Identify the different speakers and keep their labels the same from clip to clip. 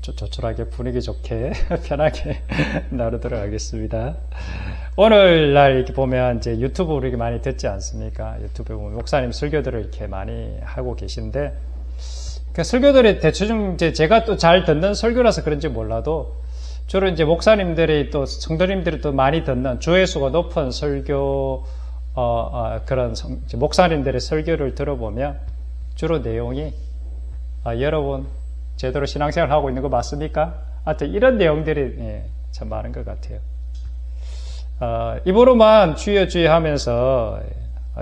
Speaker 1: 조촐하게 분위기 좋게 편하게 나누도록 하겠습니다. 오늘날 이렇게 보면 이제 유튜브 우리 많이 듣지 않습니까? 유튜브에 보면 목사님 설교들을 이렇게 많이 하고 계신데, 그 설교들이 대충 이제 제가 또 잘 듣는 설교라서 그런지 몰라도 주로 이제 목사님들이 또 성도님들이 또 많이 듣는 조회수가 높은 설교, 그런 목사님들의 설교를 들어보면 주로 내용이, 여러분 제대로 신앙생활 하고 있는 거 맞습니까? 하여튼 이런 내용들이 참 많은 것 같아요. 입으로만 주여 주여 하면서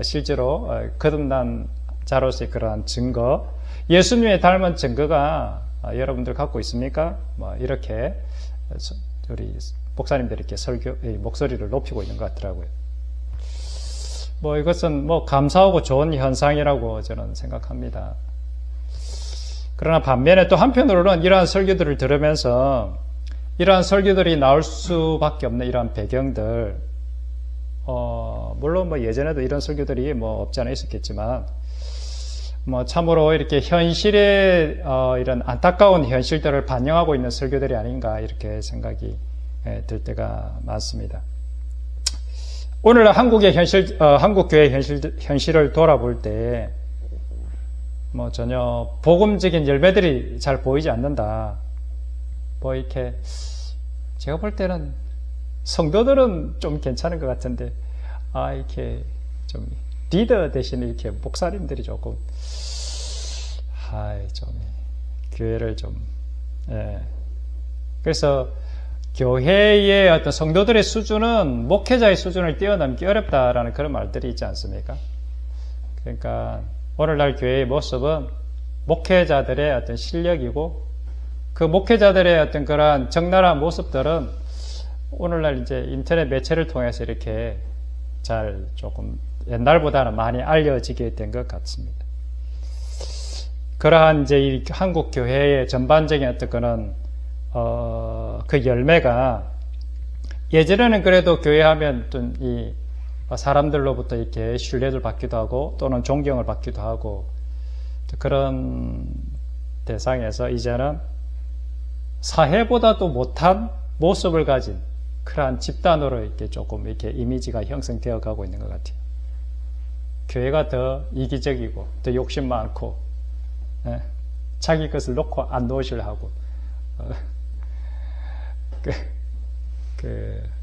Speaker 1: 실제로 거듭난 자로서의 그러한 증거, 예수님의 닮은 증거가 여러분들 갖고 있습니까? 뭐 이렇게 우리 목사님들이 이렇게 목소리를 높이고 있는 것 같더라고요. 뭐 이것은 뭐 감사하고 좋은 현상이라고 저는 생각합니다. 그러나 반면에 또 한편으로는 이러한 설교들을 들으면서 이러한 설교들이 나올 수밖에 없는 이러한 배경들, 물론 뭐 예전에도 이런 설교들이 뭐 없지 않아 있었겠지만, 뭐 참으로 이렇게 현실의 이런 안타까운 현실들을 반영하고 있는 설교들이 아닌가 이렇게 생각이 들 때가 많습니다. 오늘 한국의 한국교회 현실을 돌아볼 때 뭐 전혀 복음적인 열매들이 잘 보이지 않는다. 뭐 이렇게 제가 볼 때는 성도들은 좀 괜찮은 것 같은데, 이렇게 좀 리더 대신 이렇게 목사님들이 조금 좀 교회를 좀 그래서 교회의 어떤 성도들의 수준은 목회자의 수준을 뛰어넘기 어렵다라는 그런 말들이 있지 않습니까? 그러니까 오늘날 교회의 모습은 목회자들의 어떤 실력이고, 그 목회자들의 어떤 그러한 적나라한 모습들은 오늘날 이제 인터넷 매체를 통해서 이렇게 잘 조금 옛날보다는 많이 알려지게 된 것 같습니다. 그러한 이제 이 한국 교회의 전반적인 어떤 그런 그 열매가, 예전에는 그래도 교회 하면 좀 이 사람들로부터 이렇게 신뢰를 받기도 하고 또는 존경을 받기도 하고 그런 대상에서 이제는 사회보다도 못한 모습을 가진 그러한 집단으로 이렇게 조금 이렇게 이미지가 형성되어 가고 있는 것 같아요. 교회가 더 이기적이고 더 욕심 많고, 자기 것을 놓고 안 놓으시려 하고,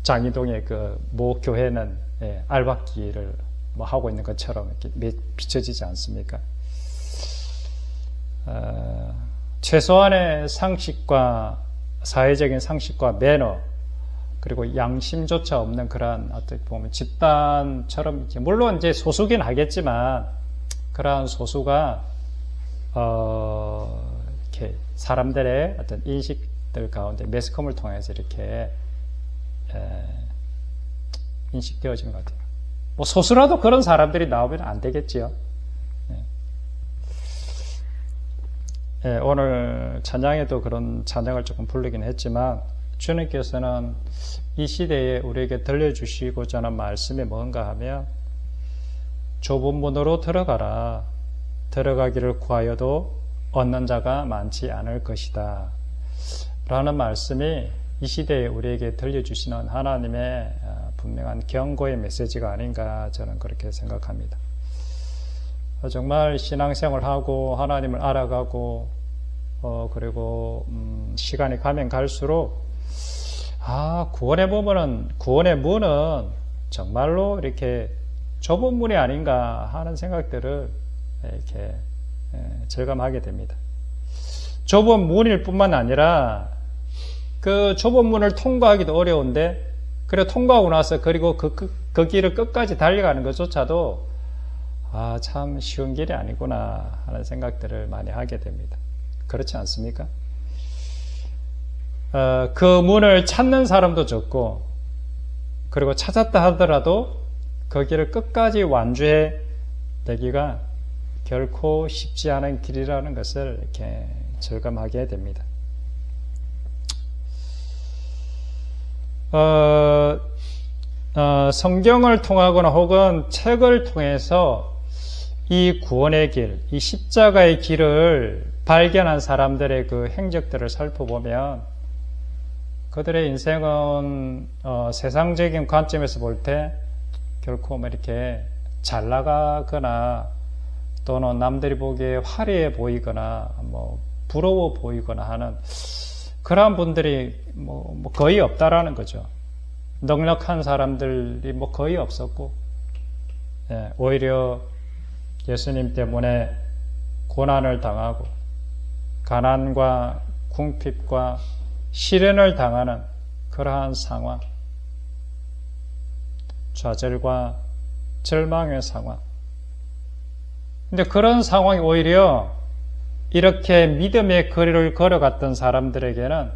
Speaker 1: 장이동의 그 모 교회는 알박기를 뭐 하고 있는 것처럼 이렇게 비춰지지 않습니까? 최소한의 상식과 사회적인 상식과 매너, 그리고 양심조차 없는 그러한 어떻게 보면 집단처럼 이렇게, 물론 이제 소수긴 하겠지만 그러한 소수가 이렇게 사람들의 어떤 인식들 가운데 매스컴을 통해서 이렇게 인식되어지는 것 같아요. 뭐 소수라도 그런 사람들이 나오면 안 되겠지요. 오늘 찬양에도 그런 찬양을 조금 부르긴 했지만, 주님께서는 이 시대에 우리에게 들려주시고자 하는 말씀이 뭔가 하면, 좁은 문으로 들어가라. 들어가기를 구하여도 얻는 자가 많지 않을 것이다. 라는 말씀이 이 시대에 우리에게 들려주시는 하나님의 분명한 경고의 메시지가 아닌가 저는 그렇게 생각합니다. 정말 신앙생활하고 하나님을 알아가고 그리고 시간이 가면 갈수록 구원의 문은 정말로 이렇게 좁은 문이 아닌가 하는 생각들을 이렇게 절감하게 됩니다. 좁은 문일 뿐만 아니라 그 좁은 문을 통과하기도 어려운데, 그리고 통과하고 나서 그리고 그 길을 끝까지 달려가는 것조차도 참 쉬운 길이 아니구나 하는 생각들을 많이 하게 됩니다. 그렇지 않습니까? 그 문을 찾는 사람도 적고, 그리고 찾았다 하더라도 그 길을 끝까지 완주해 내기가 결코 쉽지 않은 길이라는 것을 이렇게 절감하게 됩니다. 성경을 통하거나 혹은 책을 통해서 이 구원의 길, 이 십자가의 길을 발견한 사람들의 그 행적들을 살펴보면 그들의 인생은 세상적인 관점에서 볼 때 결코 뭐 이렇게 잘 나가거나 또는 남들이 보기에 화려해 보이거나 뭐 부러워 보이거나 하는 그러한 분들이 뭐 거의 없다라는 거죠. 넉넉한 사람들이 뭐 거의 없었고, 오히려 예수님 때문에 고난을 당하고 가난과 궁핍과 시련을 당하는 그러한 상황, 좌절과 절망의 상황. 근데 그런 상황이 오히려 이렇게 믿음의 거리를 걸어갔던 사람들에게는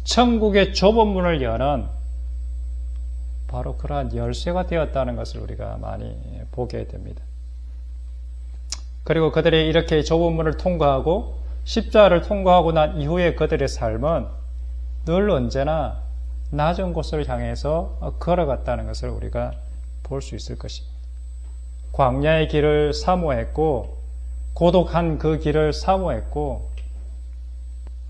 Speaker 1: 천국의 좁은 문을 여는 바로 그러한 열쇠가 되었다는 것을 우리가 많이 보게 됩니다. 그리고 그들이 이렇게 좁은 문을 통과하고 십자가를 통과하고 난 이후에 그들의 삶은 늘 언제나 낮은 곳을 향해서 걸어갔다는 것을 우리가 볼 수 있을 것입니다. 광야의 길을 사모했고 고독한 그 길을 사모했고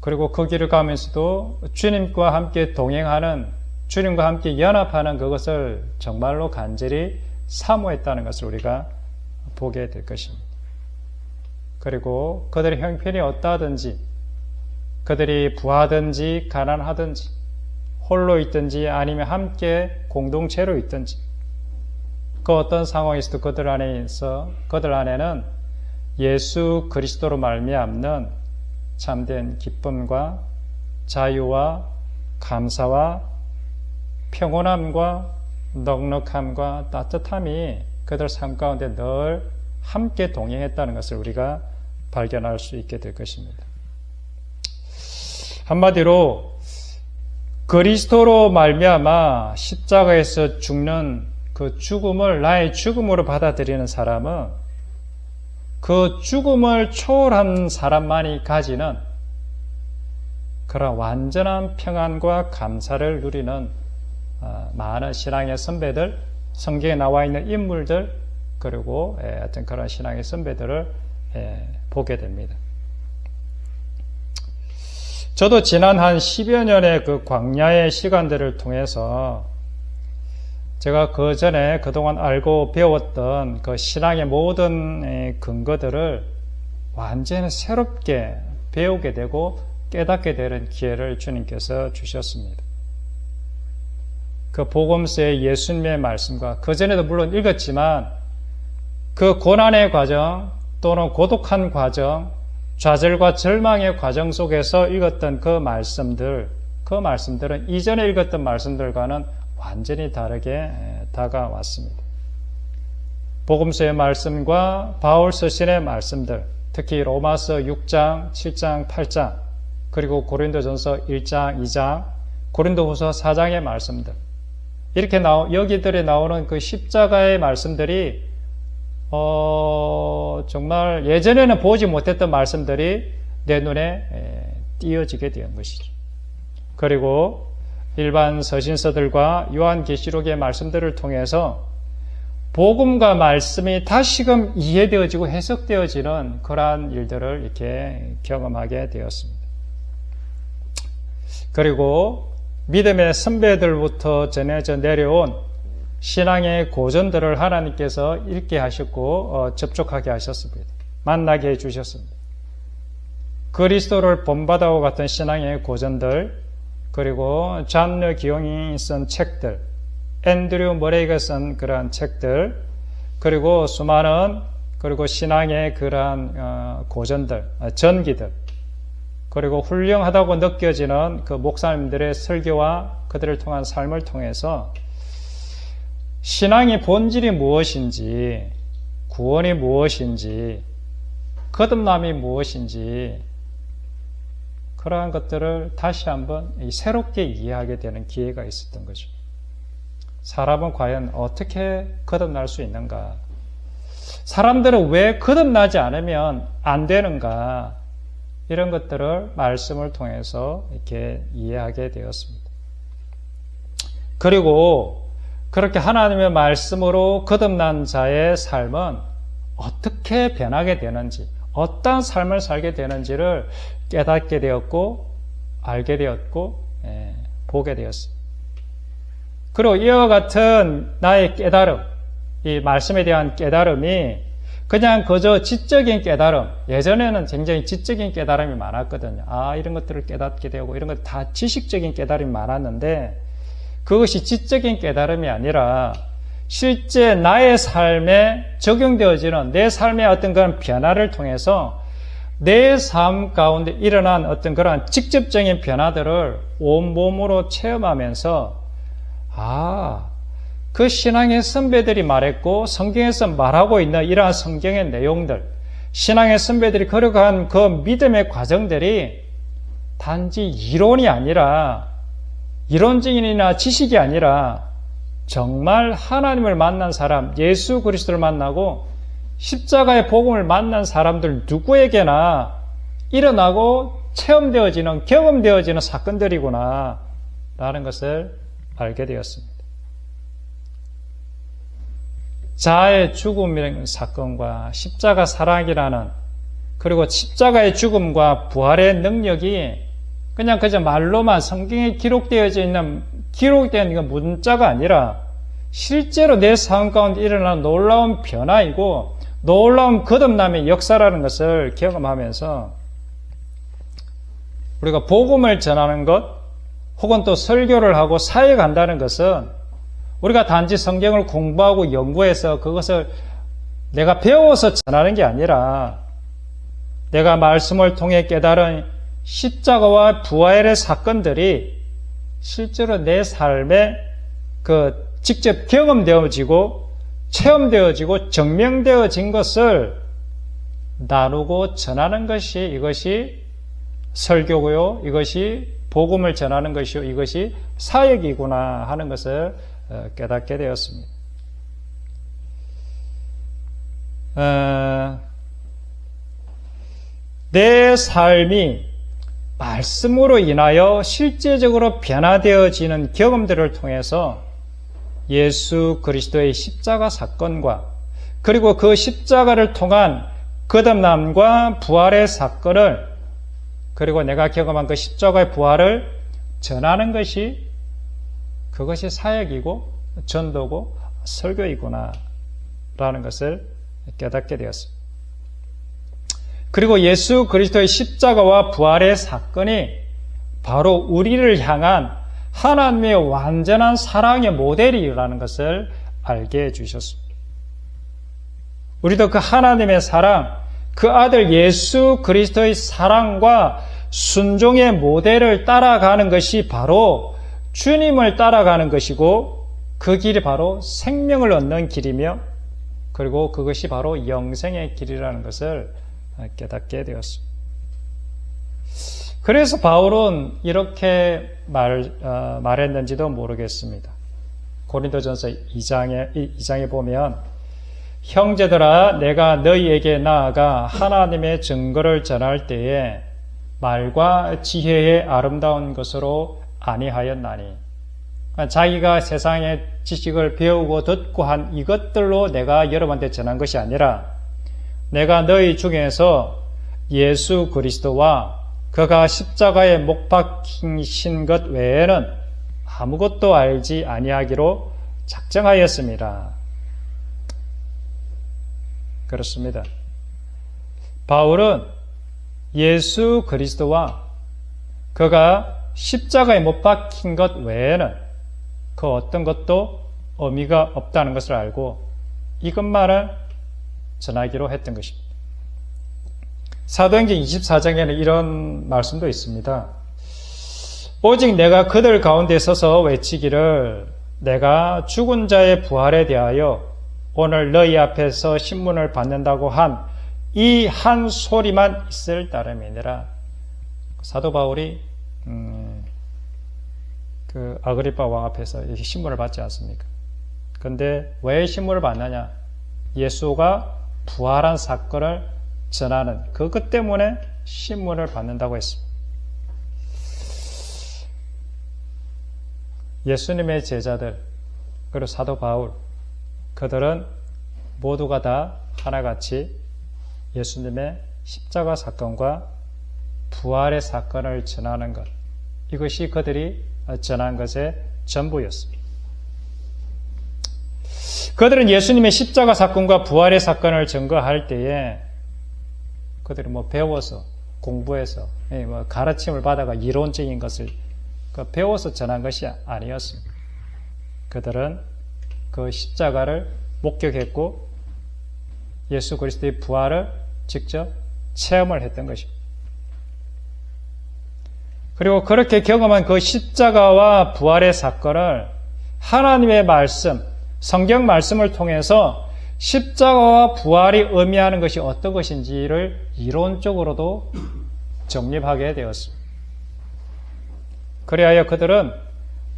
Speaker 1: 그리고 그 길을 가면서도 주님과 함께 동행하는 주님과 함께 연합하는 그것을 정말로 간절히 사모했다는 것을 우리가 보게 될 것입니다. 그리고 그들의 형편이 어떠하든지 그들이 부하든지 가난하든지 홀로 있든지 아니면 함께 공동체로 있든지 그 어떤 상황에서도 그들 안에는 예수 그리스도로 말미암는 참된 기쁨과 자유와 감사와 평온함과 넉넉함과 따뜻함이 그들 삶 가운데 늘 함께 동행했다는 것을 우리가 발견할 수 있게 될 것입니다. 한마디로 그리스도로 말미암아 십자가에서 죽는 그 죽음을 나의 죽음으로 받아들이는 사람은 그 죽음을 초월한 사람만이 가지는 그런 완전한 평안과 감사를 누리는 많은 신앙의 선배들, 성경에 나와 있는 인물들, 그리고 어떤 그런 신앙의 선배들을 보게 됩니다. 저도 지난 한 10여 년의 그 광야의 시간들을 통해서 제가 그 전에 그동안 알고 배웠던 그 신앙의 모든 근거들을 완전히 새롭게 배우게 되고 깨닫게 되는 기회를 주님께서 주셨습니다. 그 복음서의 예수님의 말씀과 그전에도 물론 읽었지만 그 고난의 과정 또는 고독한 과정, 좌절과 절망의 과정 속에서 읽었던 그 말씀들은 이전에 읽었던 말씀들과는 완전히 다르게 다가왔습니다. 복음서의 말씀과 바울 서신의 말씀들, 특히 로마서 6장, 7장, 8장, 그리고 고린도전서 1장, 2장, 고린도후서 4장의 말씀들, 이렇게 여기들에 나오는 그 십자가의 말씀들이 정말 예전에는 보지 못했던 말씀들이 내 눈에 띄어지게 된 것이죠. 그리고 일반 서신서들과 요한계시록의 말씀들을 통해서 복음과 말씀이 다시금 이해되어지고 해석되어지는 그러한 일들을 이렇게 경험하게 되었습니다. 그리고 믿음의 선배들부터 전해져 내려온 신앙의 고전들을 하나님께서 읽게 하셨고 접촉하게 하셨습니다. 만나게 해주셨습니다. 그리스도를 본받아와 같은 신앙의 고전들, 그리고 잔 기용이 쓴 책들, 앤드류 머레이가 쓴 그러한 책들, 그리고 수많은 그리고 신앙의 그러한 고전들, 전기들, 그리고 훌륭하다고 느껴지는 그 목사님들의 설교와 그들을 통한 삶을 통해서 신앙의 본질이 무엇인지, 구원이 무엇인지, 거듭남이 무엇인지, 그러한 것들을 다시 한번 새롭게 이해하게 되는 기회가 있었던 거죠. 사람은 과연 어떻게 거듭날 수 있는가? 사람들은 왜 거듭나지 않으면 안 되는가? 이런 것들을 말씀을 통해서 이렇게 이해하게 되었습니다. 그리고 그렇게 하나님의 말씀으로 거듭난 자의 삶은 어떻게 변하게 되는지, 어떤 삶을 살게 되는지를 깨닫게 되었고, 알게 되었고, 보게 되었습니다. 그리고 이와 같은 나의 깨달음, 이 말씀에 대한 깨달음이 그냥 그저 지적인 깨달음, 예전에는 굉장히 지적인 깨달음이 많았거든요. 이런 것들을 깨닫게 되고 이런 것 다 지식적인 깨달음이 많았는데 그것이 지적인 깨달음이 아니라 실제 나의 삶에 적용되어지는 내 삶의 어떤 그런 변화를 통해서 내 삶 가운데 일어난 어떤 그런 직접적인 변화들을 온몸으로 체험하면서 그 신앙의 선배들이 말했고 성경에서 말하고 있는 이러한 성경의 내용들, 신앙의 선배들이 걸어간 그 믿음의 과정들이 단지 이론이 아니라, 이론적인이나 지식이 아니라 정말 하나님을 만난 사람, 예수 그리스도를 만나고 십자가의 복음을 만난 사람들 누구에게나 일어나고 체험되어지는, 경험되어지는 사건들이구나 라는 것을 알게 되었습니다. 자아의 죽음이라는 사건과 십자가 사랑이라는, 그리고 십자가의 죽음과 부활의 능력이 그저 말로만 성경에 기록되는 문자가 아니라 실제로 내 삶 가운데 일어나는 놀라운 변화이고 놀라운 거듭남의 역사라는 것을 경험하면서 우리가 복음을 전하는 것 혹은 또 설교를 하고 사역을 한다는 것은 우리가 단지 성경을 공부하고 연구해서 그것을 내가 배워서 전하는 게 아니라 내가 말씀을 통해 깨달은 십자가와 부활의 사건들이 실제로 내 삶에 직접 경험되어지고 체험되어지고 증명되어진 것을 나누고 전하는 것이 이것이 설교고요. 이것이 복음을 전하는 것이요. 이것이 사역이구나 하는 것을 깨닫게 되었습니다. 내 삶이 말씀으로 인하여 실제적으로 변화되어지는 경험들을 통해서 예수 그리스도의 십자가 사건과 그리고 그 십자가를 통한 거듭남과 부활의 사건을 그리고 내가 경험한 그 십자가의 부활을 전하는 것이 그것이 사역이고 전도고 설교이구나 라는 것을 깨닫게 되었습니다. 그리고 예수 그리스도의 십자가와 부활의 사건이 바로 우리를 향한 하나님의 완전한 사랑의 모델이라는 것을 알게 해주셨습니다. 우리도 그 하나님의 사랑, 그 아들 예수 그리스도의 사랑과 순종의 모델을 따라가는 것이 바로 주님을 따라가는 것이고 그 길이 바로 생명을 얻는 길이며 그리고 그것이 바로 영생의 길이라는 것을 깨닫게 되었습니다. 그래서 바울은 이렇게 말했는지도 모르겠습니다. 고린도전서 2장에 보면 형제들아 내가 너희에게 나아가 하나님의 증거를 전할 때에 말과 지혜의 아름다운 것으로 아니하였나니 자기가 세상의 지식을 배우고 듣고 한 이것들로 내가 여러분한테 전한 것이 아니라 내가 너희 중에서 예수 그리스도와 그가 십자가에 못 박히신 것 외에는 아무것도 알지 아니하기로 작정하였습니다. 그렇습니다. 바울은 예수 그리스도와 그가 십자가에 못 박힌 것 외에는 그 어떤 것도 의미가 없다는 것을 알고 이것만을 전하기로 했던 것입니다. 사도행전 24장에는 이런 말씀도 있습니다. 오직 내가 그들 가운데 서서 외치기를 내가 죽은 자의 부활에 대하여 오늘 너희 앞에서 신문을 받는다고 한 이 한 소리만 있을 따름이니라. 사도 바울이 그 아그리파 왕 앞에서 이렇게 신문을 받지 않습니까? 그런데 왜 신문을 받느냐? 예수가 부활한 사건을 전하는 그것 때문에 신문을 받는다고 했습니다. 예수님의 제자들 그리고 사도 바울 그들은 모두가 다 하나같이 예수님의 십자가 사건과 부활의 사건을 전하는 것, 이것이 그들이 전한 것의 전부였습니다. 그들은 예수님의 십자가 사건과 부활의 사건을 증거할 때에 그들이 배워서 공부해서 가르침을 받아가 이론적인 것을 배워서 전한 것이 아니었습니다. 그들은 그 십자가를 목격했고 예수 그리스도의 부활을 직접 체험을 했던 것입니다. 그리고 그렇게 경험한 그 십자가와 부활의 사건을 하나님의 말씀, 성경 말씀을 통해서 십자가와 부활이 의미하는 것이 어떤 것인지를 이론적으로도 정립하게 되었습니다. 그리하여 그들은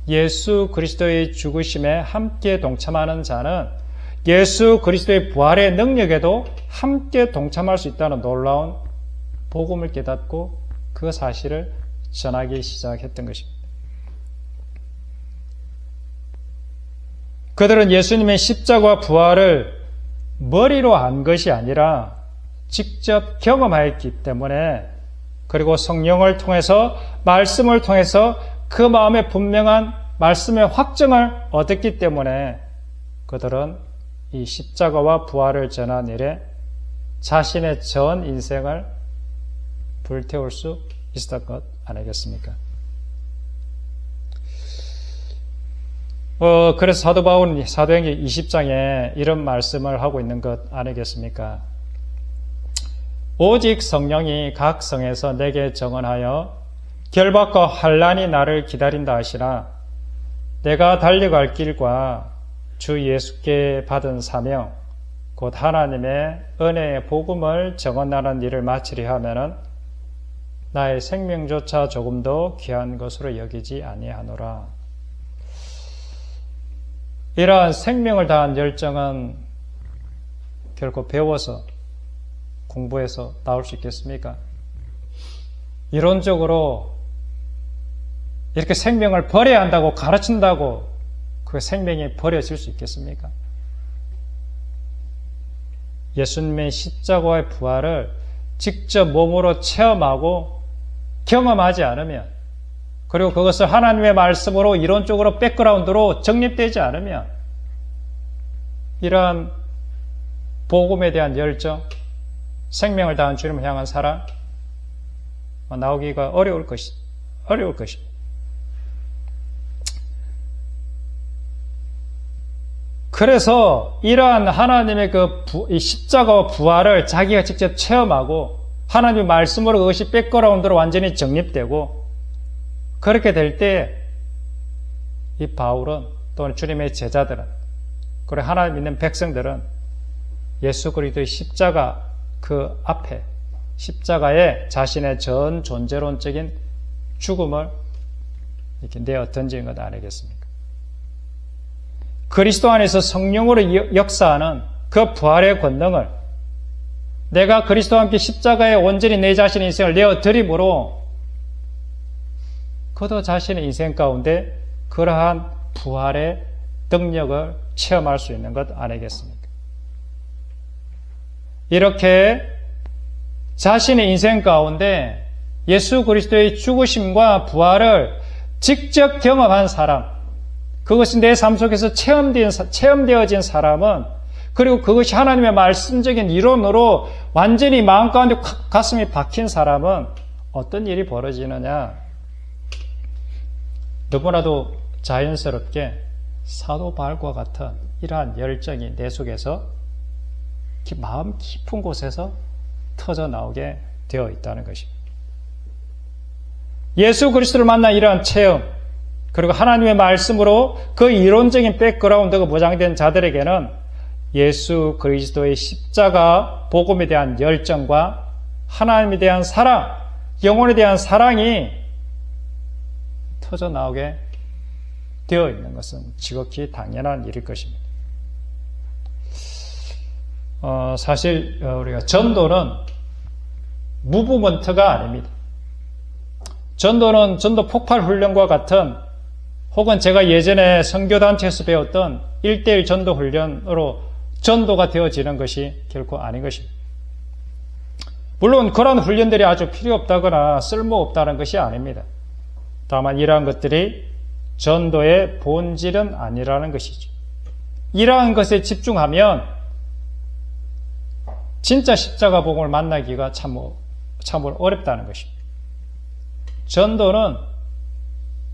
Speaker 1: 예수 그리스도의 죽으심에 함께 동참하는 자는 예수 그리스도의 부활의 능력에도 함께 동참할 수 있다는 놀라운 복음을 깨닫고 그 사실을 전하기 시작했던 것입니다. 그들은 예수님의 십자가와 부활을 머리로 안 것이 아니라 직접 경험하였기 때문에, 그리고 성령을 통해서 말씀을 통해서 그 마음에 분명한 말씀의 확증을 얻었기 때문에 그들은 이 십자가와 부활을 전한 일에 자신의 전 인생을 불태울 수 있었던 것 아니겠습니까? 그래서 사도 바울은 사도행전 20장에 이런 말씀을 하고 있는 것 아니겠습니까? 오직 성령이 각 성에서 내게 정언하여 결박과 환난이 나를 기다린다 하시나 내가 달려갈 길과 주 예수께 받은 사명 곧 하나님의 은혜의 복음을 정언하는 일을 마치려 하면은 나의 생명조차 조금도 귀한 것으로 여기지 아니하노라. 이러한 생명을 다한 열정은 결코 배워서 공부해서 나올 수 있겠습니까? 이론적으로 이렇게 생명을 버려야 한다고 가르친다고 그 생명이 버려질 수 있겠습니까? 예수님의 십자가의 부활을 직접 몸으로 체험하고 경험하지 않으면, 그리고 그것을 하나님의 말씀으로 이론적으로 백그라운드로 정립되지 않으면 이러한 복음에 대한 열정, 생명을 다한 주님을 향한 사랑 나오기가 어려울 것입니다. 그래서 이러한 하나님의 이 십자가와 부활을 자기가 직접 체험하고 하나님의 말씀으로 그것이 백그라운드로 완전히 정립되고 그렇게 될 때 이 바울은 또는 주님의 제자들은 그리고 하나님 믿는 백성들은 예수 그리스도의 십자가 그 앞에 십자가에 자신의 전 존재론적인 죽음을 이렇게 내어 던지는 것 아니겠습니까? 그리스도 안에서 성령으로 역사하는 그 부활의 권능을 내가 그리스도와 함께 십자가에 온전히 내 자신의 인생을 내어 드림으로 그도 자신의 인생 가운데 그러한 부활의 능력을 체험할 수 있는 것 아니겠습니까? 이렇게 자신의 인생 가운데 예수 그리스도의 죽으심과 부활을 직접 경험한 사람, 그것이 내 삶 속에서 체험되어진 사람은, 그리고 그것이 하나님의 말씀적인 이론으로 완전히 마음 가운데 가슴이 박힌 사람은 어떤 일이 벌어지느냐? 너무나도 자연스럽게 사도 바울과 같은 이러한 열정이 내 속에서 마음 깊은 곳에서 터져 나오게 되어 있다는 것입니다. 예수 그리스도를 만난 이러한 체험, 그리고 하나님의 말씀으로 그 이론적인 백그라운드가 보장된 자들에게는 예수 그리스도의 십자가 복음에 대한 열정과 하나님에 대한 사랑, 영혼에 대한 사랑이 터져 나오게 되어 있는 것은 지극히 당연한 일일 것입니다. 사실 우리가 전도는 무브먼트가 아닙니다. 전도는 전도 폭발 훈련과 같은, 혹은 제가 예전에 선교단체에서 배웠던 1:1 전도 훈련으로 전도가 되어지는 것이 결코 아닌 것입니다. 물론 그런 훈련들이 아주 필요 없다거나 쓸모없다는 것이 아닙니다. 다만 이러한 것들이 전도의 본질은 아니라는 것이죠. 이러한 것에 집중하면 진짜 십자가 복음을 만나기가 참으로 어렵다는 것입니다. 전도는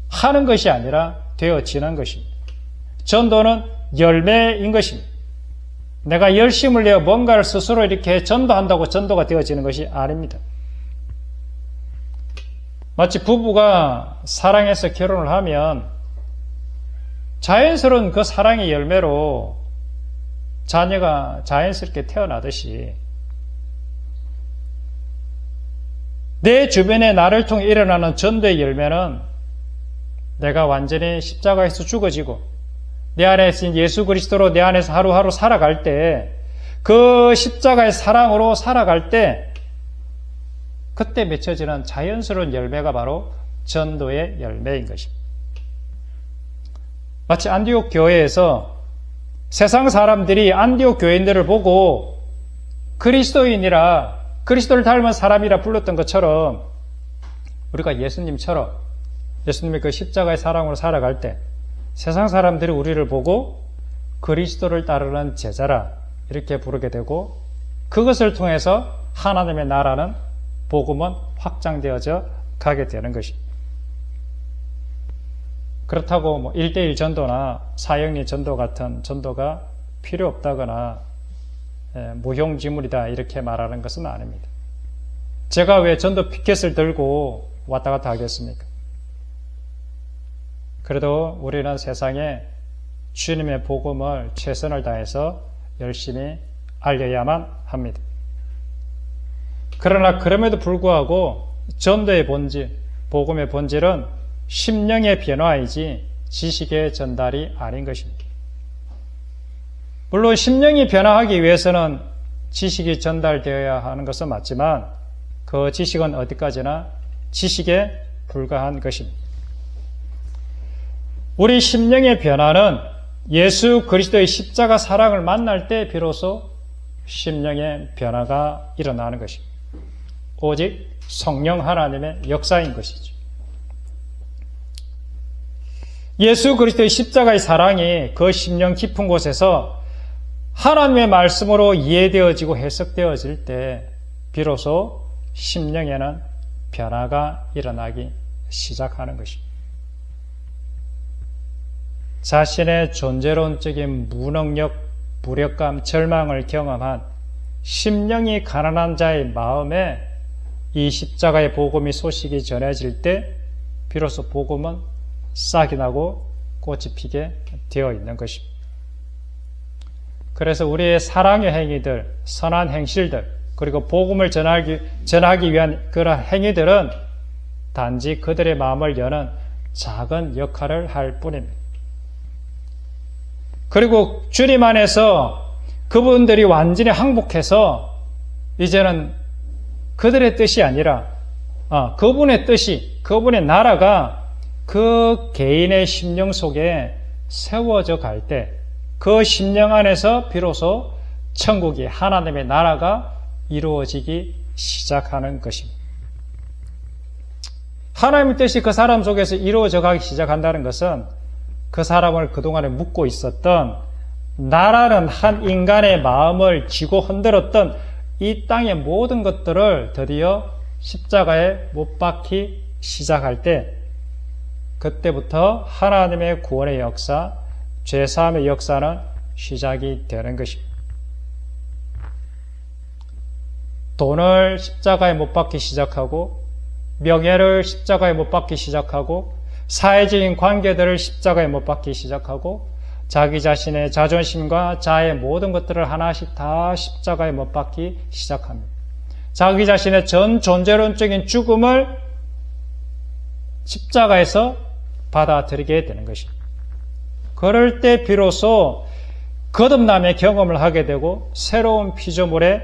Speaker 1: 하는 것이 아니라 되어지는 것입니다. 전도는 열매인 것입니다. 내가 열심을 내어 뭔가를 스스로 이렇게 전도한다고 전도가 되어지는 것이 아닙니다. 마치 부부가 사랑해서 결혼을 하면 자연스러운 그 사랑의 열매로 자녀가 자연스럽게 태어나듯이 내 주변에 나를 통해 일어나는 전도의 열매는 내가 완전히 십자가에서 죽어지고 내 안에 있는 예수 그리스도로 내 안에서 하루하루 살아갈 때, 그 십자가의 사랑으로 살아갈 때 그때 맺혀지는 자연스러운 열매가 바로 전도의 열매인 것입니다. 마치 안디옥 교회에서 세상 사람들이 안디옥 교인들을 보고 그리스도인이라, 그리스도를 닮은 사람이라 불렀던 것처럼 우리가 예수님처럼 예수님의 그 십자가의 사랑으로 살아갈 때 세상 사람들이 우리를 보고 그리스도를 따르는 제자라 이렇게 부르게 되고, 그것을 통해서 하나님의 나라는 복음은 확장되어져 가게 되는 것입니다. 그렇다고 1대1 전도나 사형리 전도 같은 전도가 필요 없다거나 무용지물이다 이렇게 말하는 것은 아닙니다. 제가 왜 전도 피켓을 들고 왔다 갔다 하겠습니까? 그래도 우리는 세상에 주님의 복음을 최선을 다해서 열심히 알려야만 합니다. 그러나 그럼에도 불구하고 전도의 본질, 복음의 본질은 심령의 변화이지 지식의 전달이 아닌 것입니다. 물론 심령이 변화하기 위해서는 지식이 전달되어야 하는 것은 맞지만 그 지식은 어디까지나 지식에 불과한 것입니다. 우리 심령의 변화는 예수 그리스도의 십자가 사랑을 만날 때 비로소 심령의 변화가 일어나는 것입니다. 오직 성령 하나님의 역사인 것이죠. 예수 그리스도의 십자가의 사랑이 그 심령 깊은 곳에서 하나님의 말씀으로 이해되어지고 해석되어질 때 비로소 심령에는 변화가 일어나기 시작하는 것입니다. 자신의 존재론적인 무능력, 무력감, 절망을 경험한 심령이 가난한 자의 마음에 이 십자가의 복음이 소식이 전해질 때 비로소 복음은 싹이 나고 꽃이 피게 되어 있는 것입니다. 그래서 우리의 사랑의 행위들, 선한 행실들, 그리고 복음을 전하기 위한 그런 행위들은 단지 그들의 마음을 여는 작은 역할을 할 뿐입니다. 그리고 주님 안에서 그분들이 완전히 항복해서 이제는 그들의 뜻이 아니라 그분의 뜻이, 그분의 나라가 그 개인의 심령 속에 세워져 갈 때 그 심령 안에서 비로소 천국이, 하나님의 나라가 이루어지기 시작하는 것입니다. 하나님의 뜻이 그 사람 속에서 이루어져 가기 시작한다는 것은 그 사람을 그동안에 묶고 있었던 나라는 한 인간의 마음을 쥐고 흔들었던 이 땅의 모든 것들을 드디어 십자가에 못 박기 시작할 때 그때부터 하나님의 구원의 역사, 죄사함의 역사는 시작이 되는 것입니다. 돈을 십자가에 못 박기 시작하고 명예를 십자가에 못 박기 시작하고 사회적인 관계들을 십자가에 못 박기 시작하고 자기 자신의 자존심과 자아의 모든 것들을 하나씩 다 십자가에 못 박기 시작합니다. 자기 자신의 전 존재론적인 죽음을 십자가에서 받아들이게 되는 것입니다. 그럴 때 비로소 거듭남의 경험을 하게 되고 새로운 피조물의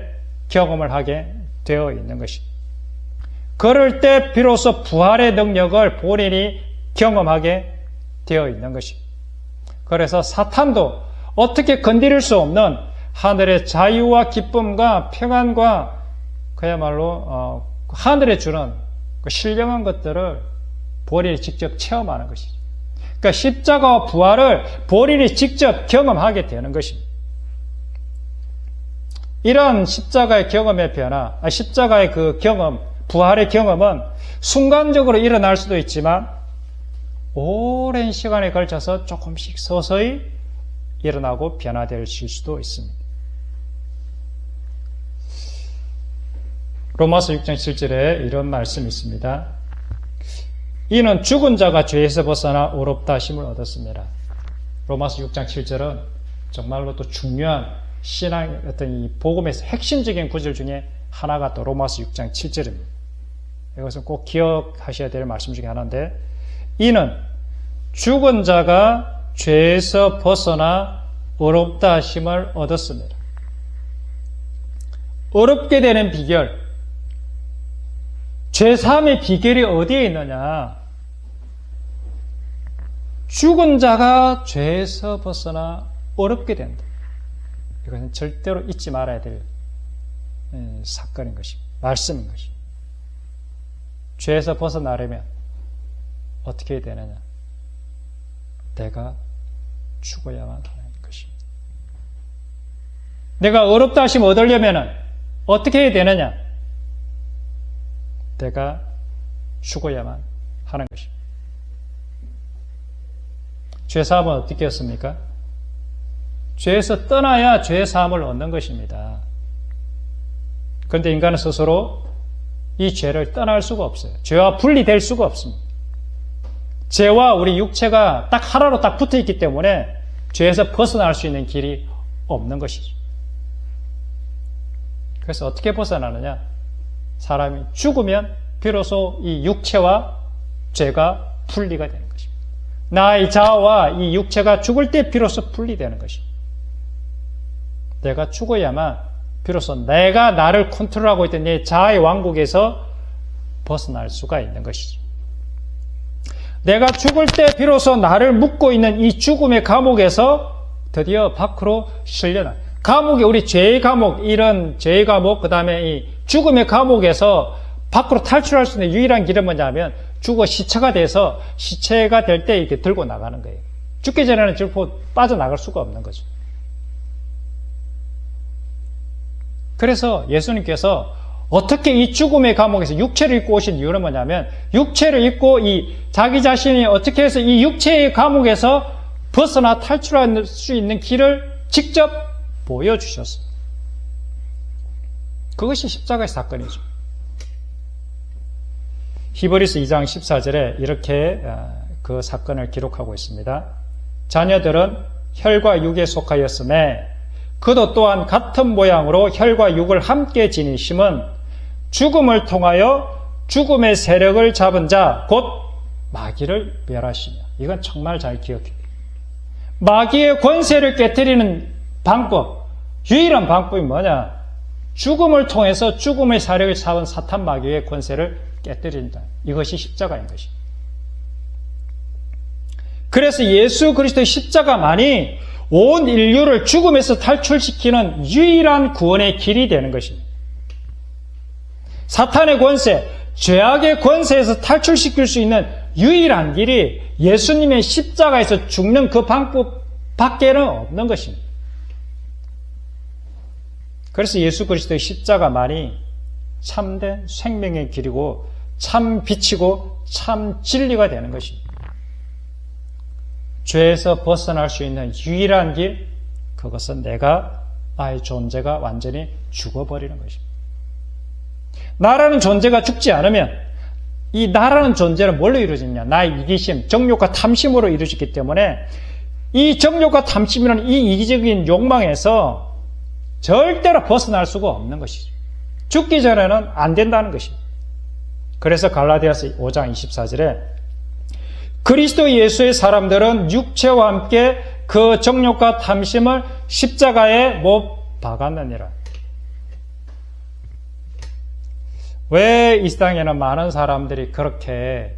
Speaker 1: 경험을 하게 되어 있는 것입니다. 그럴 때 비로소 부활의 능력을 본인이 경험하게 되어 있는 것입니다. 그래서 사탄도 어떻게 건드릴 수 없는 하늘의 자유와 기쁨과 평안과 그야말로 하늘에 주는 그 신령한 것들을 본인이 직접 체험하는 것이죠. 그러니까 십자가와 부활을 본인이 직접 경험하게 되는 것입니다. 이러한 십자가의 경험의 변화, 십자가의 그 경험, 부활의 경험은 순간적으로 일어날 수도 있지만 오랜 시간에 걸쳐서 조금씩 서서히 일어나고 변화될 수도 있습니다. 로마서 6장 7절에 이런 말씀이 있습니다. 이는 죽은 자가 죄에서 벗어나 의롭다 하심을 얻었습니다. 로마서 6장 7절은 정말로 또 중요한 신앙의 어떤 이 복음에서 핵심적인 구절 중에 하나가 또 로마서 6장 7절입니다. 이것은 꼭 기억하셔야 될 말씀 중에 하나인데, 이는 죽은 자가 죄에서 벗어나 의롭다 하심을 얻었습니다. 어렵게 되는 비결, 죄사함의 비결이 어디에 있느냐? 죽은 자가 죄에서 벗어나 어렵게 된다. 이것은 절대로 잊지 말아야 될 사건인 것입니다. 말씀인 것입니다. 죄에서 벗어나려면 어떻게 해야 되느냐? 내가 죽어야만 하는 것입니다. 내가 어렵다 하시면 얻으려면 어떻게 해야 되느냐? 내가 죽어야만 하는 것입니다. 죄사함은 어떻게 했습니까? 죄에서 떠나야 죄사함을 얻는 것입니다. 그런데 인간은 스스로 이 죄를 떠날 수가 없어요. 죄와 분리될 수가 없습니다. 죄와 우리 육체가 딱 하나로 딱 붙어 있기 때문에 죄에서 벗어날 수 있는 길이 없는 것이죠. 그래서 어떻게 벗어나느냐? 사람이 죽으면 비로소 이 육체와 죄가 분리가 되는 것입니다. 나의 자아와 이 육체가 죽을 때 비로소 분리되는 것입니다. 내가 죽어야만 비로소 내가 나를 컨트롤하고 있던 내 자아의 왕국에서 벗어날 수가 있는 것이죠. 내가 죽을 때 비로소 나를 묶고 있는 이 죽음의 감옥에서 드디어 밖으로 실려나. 감옥이 우리 죄의 감옥, 이런 죄의 감옥, 그 다음에 이 죽음의 감옥에서 밖으로 탈출할 수 있는 유일한 길은 뭐냐면 죽어 시체가 돼서 시체가 될 때 이렇게 들고 나가는 거예요. 죽기 전에는 절대 빠져나갈 수가 없는 거죠. 그래서 예수님께서 어떻게 이 죽음의 감옥에서 육체를 입고 오신 이유는 뭐냐면 육체를 입고 이 자기 자신이 어떻게 해서 이 육체의 감옥에서 벗어나 탈출할 수 있는 길을 직접 보여주셨습니다. 그것이 십자가의 사건이죠. 히브리서 2장 14절에 이렇게 그 사건을 기록하고 있습니다. 자녀들은 혈과 육에 속하였음에 그도 또한 같은 모양으로 혈과 육을 함께 지니심은 죽음을 통하여 죽음의 세력을 잡은 자 곧 마귀를 멸하시며. 이건 정말 잘 기억해야 돼요. 마귀의 권세를 깨뜨리는 방법, 유일한 방법이 뭐냐? 죽음을 통해서 죽음의 세력을 잡은 사탄 마귀의 권세를 깨뜨린다. 이것이 십자가인 것입니다. 그래서 예수 그리스도의 십자가만이 온 인류를 죽음에서 탈출시키는 유일한 구원의 길이 되는 것입니다. 사탄의 권세, 죄악의 권세에서 탈출시킬 수 있는 유일한 길이 예수님의 십자가에서 죽는 그 방법 밖에는 없는 것입니다. 그래서 예수 그리스도의 십자가만이 참된 생명의 길이고 참 빛이고 참 진리가 되는 것입니다. 죄에서 벗어날 수 있는 유일한 길, 그것은 나의 존재가 완전히 죽어버리는 것입니다. 나라는 존재가 죽지 않으면 이 나라는 존재는 뭘로 이루어지냐? 나의 이기심, 정욕과 탐심으로 이루어지기 때문에 이 정욕과 탐심이라는 이 이기적인 욕망에서 절대로 벗어날 수가 없는 것이죠. 죽기 전에는 안 된다는 것입니다. 그래서 갈라디아서 5장 24절에 그리스도 예수의 사람들은 육체와 함께 그 정욕과 탐심을 십자가에 못 박았느니라. 왜 이 땅에는 많은 사람들이 그렇게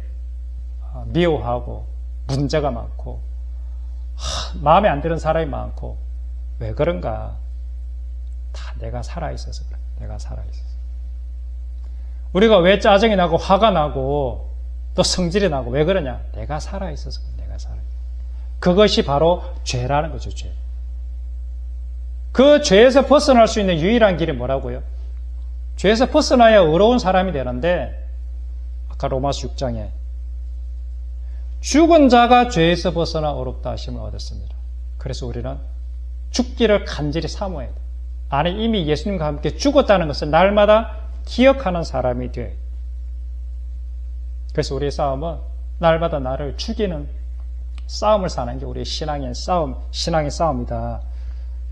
Speaker 1: 미워하고 문제가 많고 마음에 안 드는 사람이 많고 왜 그런가? 다 내가 살아있어서 그래. 내가 살아있어서. 우리가 왜 짜증이 나고 화가 나고 또 성질이 나고 왜 그러냐? 내가 살아있어서 그래. 내가 살아있어서. 그것이 바로 죄라는 거죠. 죄. 그 죄에서 벗어날 수 있는 유일한 길이 뭐라고요? 죄에서 벗어나야 의로운 사람이 되는데 아까 로마서 6장에 죽은 자가 죄에서 벗어나 의롭다 하심을 얻었습니다. 그래서 우리는 죽기를 간절히 사모해야 돼. 아니 이미 예수님과 함께 죽었다는 것을 날마다 기억하는 사람이 돼. 그래서 우리의 싸움은 날마다 나를 죽이는 싸움을 사는 게 우리의 신앙의 싸움이다.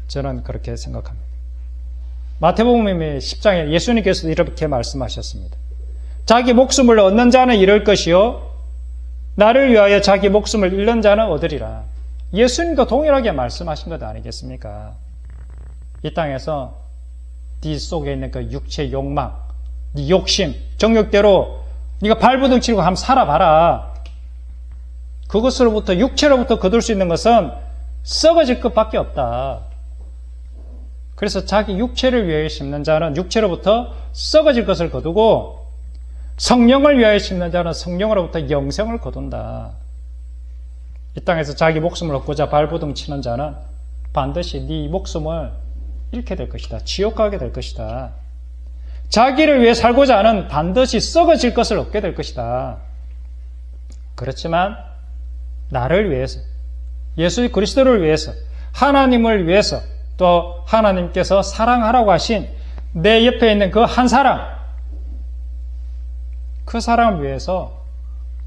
Speaker 1: 저는 그렇게 생각합니다. 마태복음 10장에 예수님께서 이렇게 말씀하셨습니다. 자기 목숨을 얻는 자는 잃을 것이요 나를 위하여 자기 목숨을 잃는 자는 얻으리라. 예수님과 동일하게 말씀하신 것 아니겠습니까? 이 땅에서 네 속에 있는 그 육체 욕망, 네 욕심, 정욕대로 네가 발버둥 치고 한번 살아봐라. 그것으로부터 육체로부터 거둘 수 있는 것은 썩어질 것밖에 없다. 그래서 자기 육체를 위하여 심는 자는 육체로부터 썩어질 것을 거두고 성령을 위하여 심는 자는 성령으로부터 영생을 거둔다. 이 땅에서 자기 목숨을 얻고자 발버둥 치는 자는 반드시 네 목숨을 잃게 될 것이다. 지옥 가게 될 것이다. 자기를 위해 살고자 하는 반드시 썩어질 것을 얻게 될 것이다. 그렇지만 나를 위해서, 예수 그리스도를 위해서, 하나님을 위해서, 또 하나님께서 사랑하라고 하신 내 옆에 있는 그 한 사람, 그 사람을 위해서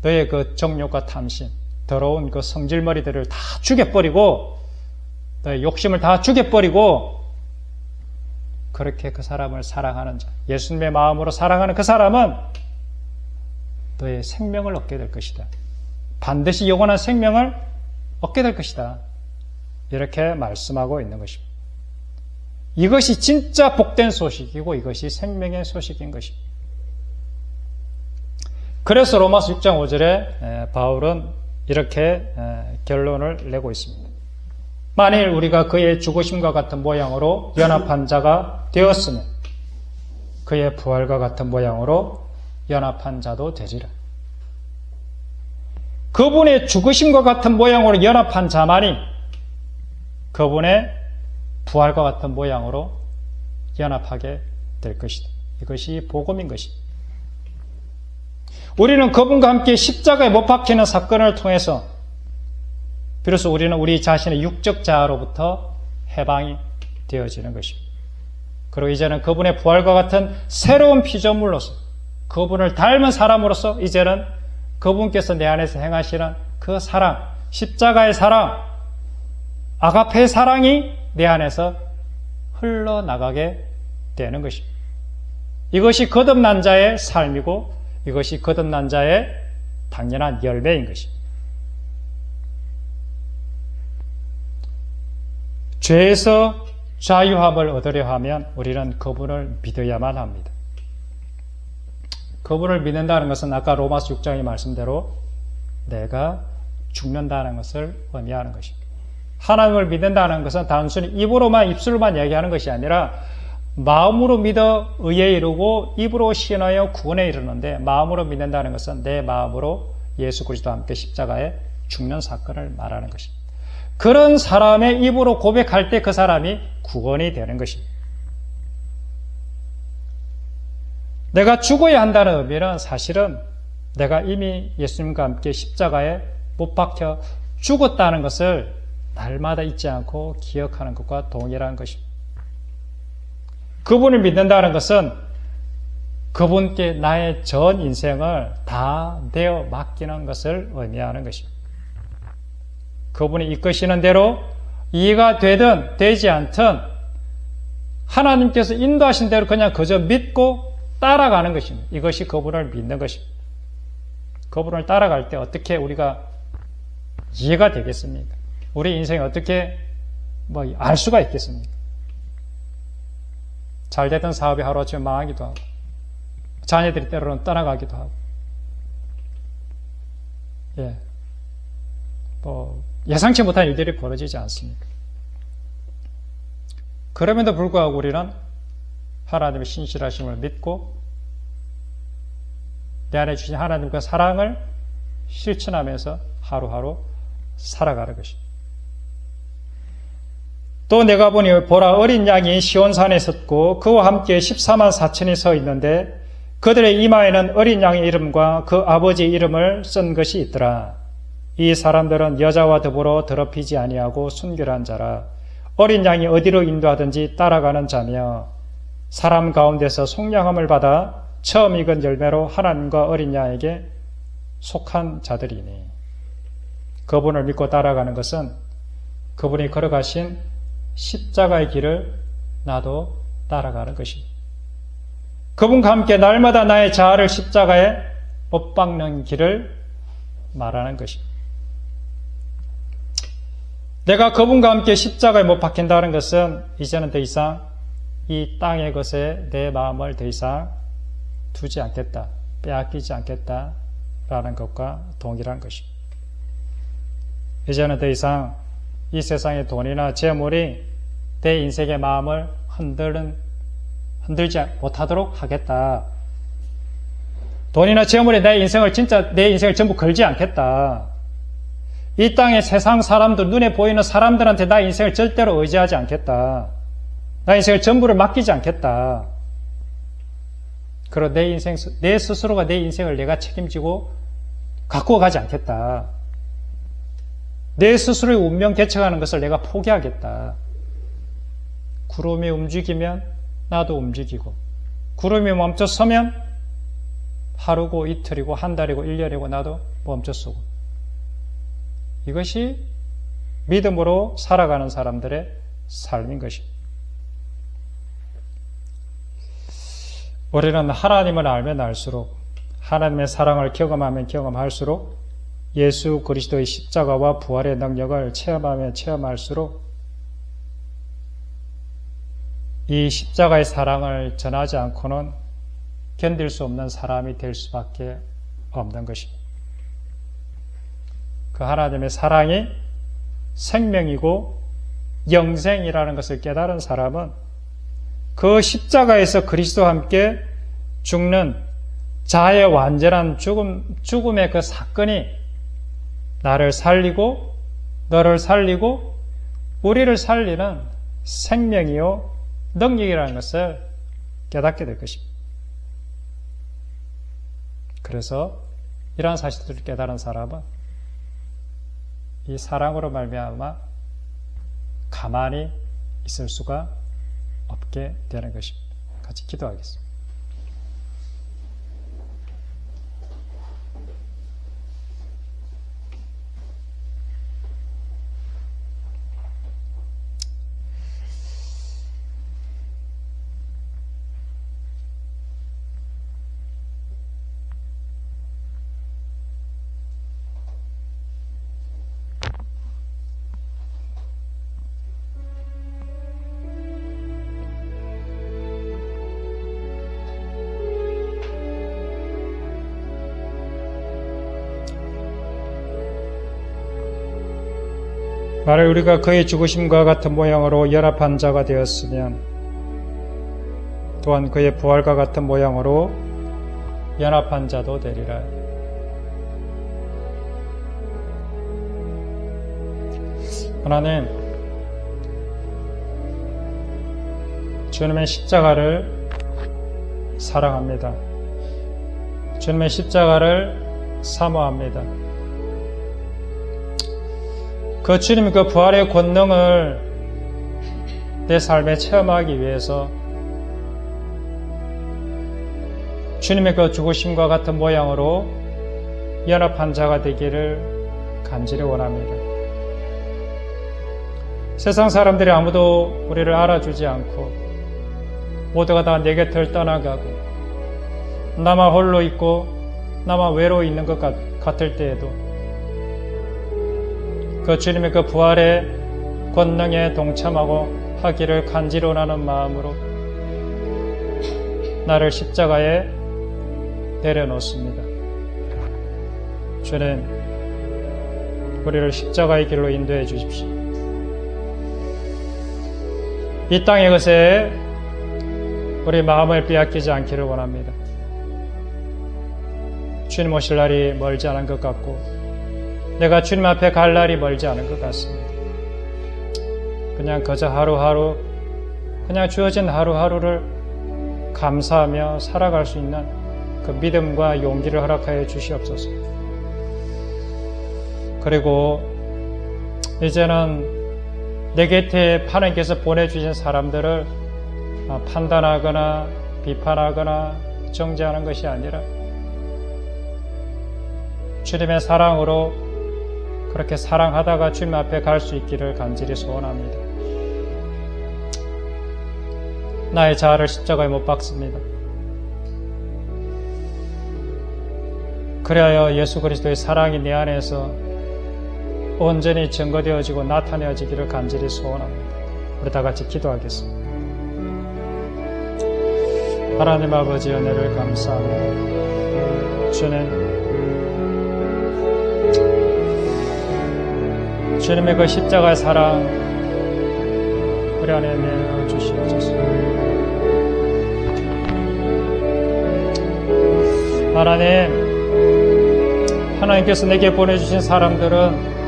Speaker 1: 너의 그 정욕과 탐심, 더러운 그 성질머리들을 다 죽여버리고 너의 욕심을 다 죽여버리고 그렇게 그 사람을 사랑하는 자, 예수님의 마음으로 사랑하는 그 사람은 너의 생명을 얻게 될 것이다. 반드시 영원한 생명을 얻게 될 것이다. 이렇게 말씀하고 있는 것입니다. 이것이 진짜 복된 소식이고 이것이 생명의 소식인 것입니다. 그래서 로마서 6장 5절에 바울은 이렇게 결론을 내고 있습니다. 만일 우리가 그의 죽으심과 같은 모양으로 연합한 자가 되었으면 그의 부활과 같은 모양으로 연합한 자도 되리라. 그분의 죽으심과 같은 모양으로 연합한 자만이 그분의 부활과 같은 모양으로 연합하게 될 것이다. 이것이 복음인 것입니다. 우리는 그분과 함께 십자가에 못 박히는 사건을 통해서 비로소 우리는 우리 자신의 육적 자아로부터 해방이 되어지는 것입니다. 그리고 이제는 그분의 부활과 같은 새로운 피조물로서 그분을 닮은 사람으로서 이제는 그분께서 내 안에서 행하시는 그 사랑, 십자가의 사랑, 아가페의 사랑이 내 안에서 흘러나가게 되는 것입니다. 이것이 거듭난 자의 삶이고 이것이 거듭난 자의 당연한 열매인 것입니다. 죄에서 자유함을 얻으려 하면 우리는 그분을 믿어야만 합니다. 그분을 믿는다는 것은 아까 로마서 6장의 말씀대로 내가 죽는다는 것을 의미하는 것입니다. 하나님을 믿는다는 것은 단순히 입술로만 얘기하는 것이 아니라 마음으로 믿어 의에 이르고 입으로 신하여 구원에 이르는데 마음으로 믿는다는 것은 내 마음으로 예수 그리스도와 함께 십자가에 죽는 사건을 말하는 것입니다. 그런 사람의 입으로 고백할 때 그 사람이 구원이 되는 것입니다. 내가 죽어야 한다는 의미는 사실은 내가 이미 예수님과 함께 십자가에 못 박혀 죽었다는 것을 날마다 잊지 않고 기억하는 것과 동일한 것입니다. 그분을 믿는다는 것은 그분께 나의 전 인생을 다 내어 맡기는 것을 의미하는 것입니다. 그분이 이끄시는 대로 이해가 되든 되지 않든 하나님께서 인도하신 대로 그냥 그저 믿고 따라가는 것입니다. 이것이 그분을 믿는 것입니다. 그분을 따라갈 때 어떻게 우리가 이해가 되겠습니까? 우리 인생이 어떻게 알 수가 있겠습니까? 잘 되던 사업이 하루아침에 망하기도 하고 자녀들이 때로는 떠나가기도 하고 예상치 못한 일들이 벌어지지 않습니까? 그럼에도 불구하고 우리는 하나님의 신실하심을 믿고 내 안에 주신 하나님과 사랑을 실천하면서 하루하루 살아가는 것입니다. 또 내가 보니 보라 어린 양이 시온산에 섰고 그와 함께 14만 4천이 서 있는데 그들의 이마에는 어린 양의 이름과 그 아버지의 이름을 쓴 것이 있더라. 이 사람들은 여자와 더불어 더럽히지 아니하고 순결한 자라. 어린 양이 어디로 인도하든지 따라가는 자며 사람 가운데서 속량함을 받아 처음 익은 열매로 하나님과 어린 양에게 속한 자들이니. 그분을 믿고 따라가는 것은 그분이 걸어가신 십자가의 길을 나도 따라가는 것입니다. 그분과 함께 날마다 나의 자아를 십자가에 못 박는 길을 말하는 것입니다. 내가 그분과 함께 십자가에 못 박힌다는 것은 이제는 더 이상 이 땅의 것에 내 마음을 더 이상 두지 않겠다, 빼앗기지 않겠다라는 것과 동일한 것입니다. 이제는 더 이상 이 세상의 돈이나 재물이 내 인생의 마음을 흔들지 못하도록 하겠다. 돈이나 재물이 내 인생을 전부 걸지 않겠다. 이 땅의 세상 사람들, 눈에 보이는 사람들한테 나의 인생을 절대로 의지하지 않겠다. 나의 인생을 전부를 맡기지 않겠다. 그리고 내 스스로가 내 인생을 내가 책임지고 갖고 가지 않겠다. 내 스스로의 운명 개척하는 것을 내가 포기하겠다. 구름이 움직이면 나도 움직이고, 구름이 멈춰서면 하루고 이틀이고 한 달이고 1년이고 나도 멈춰서고. 이것이 믿음으로 살아가는 사람들의 삶인 것입니다. 우리는 하나님을 알면 알수록, 하나님의 사랑을 경험하면 경험할수록, 예수 그리스도의 십자가와 부활의 능력을 체험하면 체험할수록 이 십자가의 사랑을 전하지 않고는 견딜 수 없는 사람이 될 수밖에 없는 것입니다. 그 하나님의 사랑이 생명이고 영생이라는 것을 깨달은 사람은 그 십자가에서 그리스도와 함께 죽는 자아의 완전한 죽음의 그 사건이 나를 살리고 너를 살리고 우리를 살리는 생명이요 능력이라는 것을 깨닫게 될 것입니다. 그래서 이러한 사실들을 깨달은 사람은 이 사랑으로 말미암아 가만히 있을 수가 없게 되는 것입니다. 같이 기도하겠습니다. 만일 우리가 그의 죽으심과 같은 모양으로 연합한 자가 되었으면 또한 그의 부활과 같은 모양으로 연합한 자도 되리라. 하나님, 주님의 십자가를 사랑합니다. 주님의 십자가를 사모합니다. 그 주님의 그 부활의 권능을 내 삶에 체험하기 위해서 주님의 그 죽으심과 같은 모양으로 연합한 자가 되기를 간절히 원합니다. 세상 사람들이 아무도 우리를 알아주지 않고 모두가 다 내 곁을 떠나가고 나만 홀로 있고 나만 외로워 있는 것 같을 때에도 그 주님의 그 부활의 권능에 동참하고 하기를 간절히 원하는 마음으로 나를 십자가에 내려놓습니다. 주님, 우리를 십자가의 길로 인도해 주십시오. 이 땅의 것에 우리 마음을 빼앗기지 않기를 원합니다. 주님 오실 날이 멀지 않은 것 같고 내가 주님 앞에 갈 날이 멀지 않은 것 같습니다. 그냥 그저 하루하루 그냥 주어진 하루하루를 감사하며 살아갈 수 있는 그 믿음과 용기를 허락하여 주시옵소서. 그리고 이제는 내 곁에 하나님께서 보내주신 사람들을 판단하거나 비판하거나 정죄하는 것이 아니라 주님의 사랑으로 그렇게 사랑하다가 주님 앞에 갈 수 있기를 간절히 소원합니다. 나의 자아를 십자가에 못 박습니다. 그리하여 예수 그리스도의 사랑이 내 안에서 온전히 증거되어지고 나타내어지기를 간절히 소원합니다. 우리 다 같이 기도하겠습니다. 하나님 아버지 은혜를 감사합니다. 주님의 그 십자가의 사랑 우리 안에 내어 주시옵소서. 하나님께서 내게 보내주신 사람들은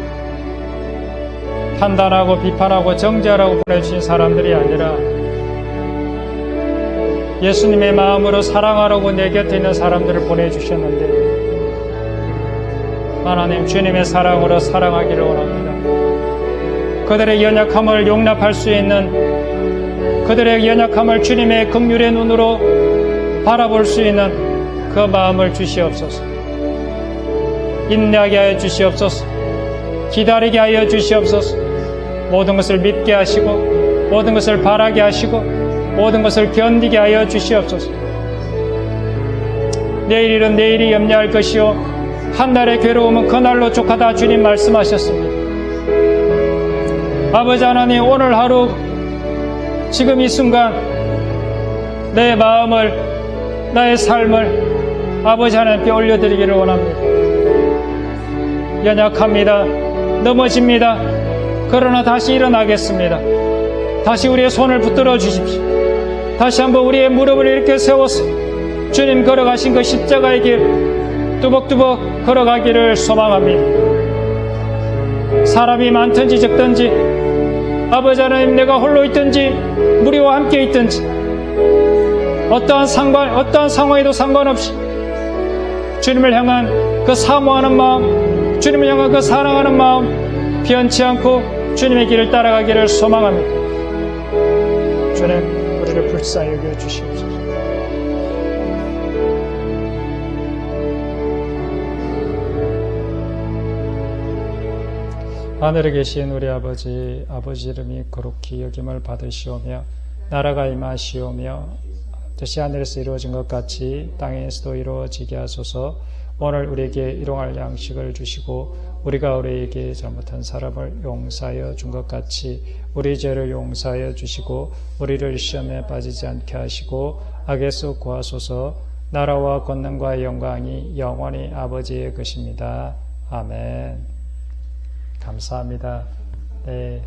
Speaker 1: 판단하고 비판하고 정죄하라고 보내주신 사람들이 아니라 예수님의 마음으로 사랑하라고 내 곁에 있는 사람들을 보내주셨는데 하나님 주님의 사랑으로 사랑하기를 원합니다. 그들의 연약함을 용납할 수 있는 그들의 연약함을 주님의 긍휼의 눈으로 바라볼 수 있는 그 마음을 주시옵소서. 인내하게 하여 주시옵소서. 기다리게 하여 주시옵소서. 모든 것을 믿게 하시고 모든 것을 바라게 하시고 모든 것을 견디게 하여 주시옵소서. 내일 일은 내일이 염려할 것이요 한 날의 괴로움은 그날로 족하다 주님 말씀하셨습니다. 아버지 하나님 오늘 하루 지금 이 순간 내 마음을 나의 삶을 아버지 하나님께 올려드리기를 원합니다. 연약합니다. 넘어집니다. 그러나 다시 일어나겠습니다. 다시 우리의 손을 붙들어 주십시오. 다시 한번 우리의 무릎을 이렇게 세워서 주님 걸어가신 그 십자가의 길 뚜벅뚜벅 걸어가기를 소망합니다. 사람이 많든지 적든지 아버지 하나님 내가 홀로 있든지 무리와 함께 있든지 어떠한 상황에도 상관없이 주님을 향한 그 사모하는 마음, 주님을 향한 그 사랑하는 마음 변치 않고 주님의 길을 따라가기를 소망합니다. 주님 우리를 불쌍히 여겨 주시옵소서. 하늘에 계신 우리 아버지 이름이 거룩히 여김을 받으시오며 나라가 임하시오며 뜻이 하늘에서 이루어진 것 같이 땅에서도 이루어지게 하소서. 오늘 우리에게 일용할 양식을 주시고 우리가 우리에게 잘못한 사람을 용서하여 준 것 같이 우리 죄를 용서하여 주시고 우리를 시험에 빠지지 않게 하시고 악에서 구하소서. 나라와 권능과 영광이 영원히 아버지의 것입니다. 아멘. 감사합니다. 네.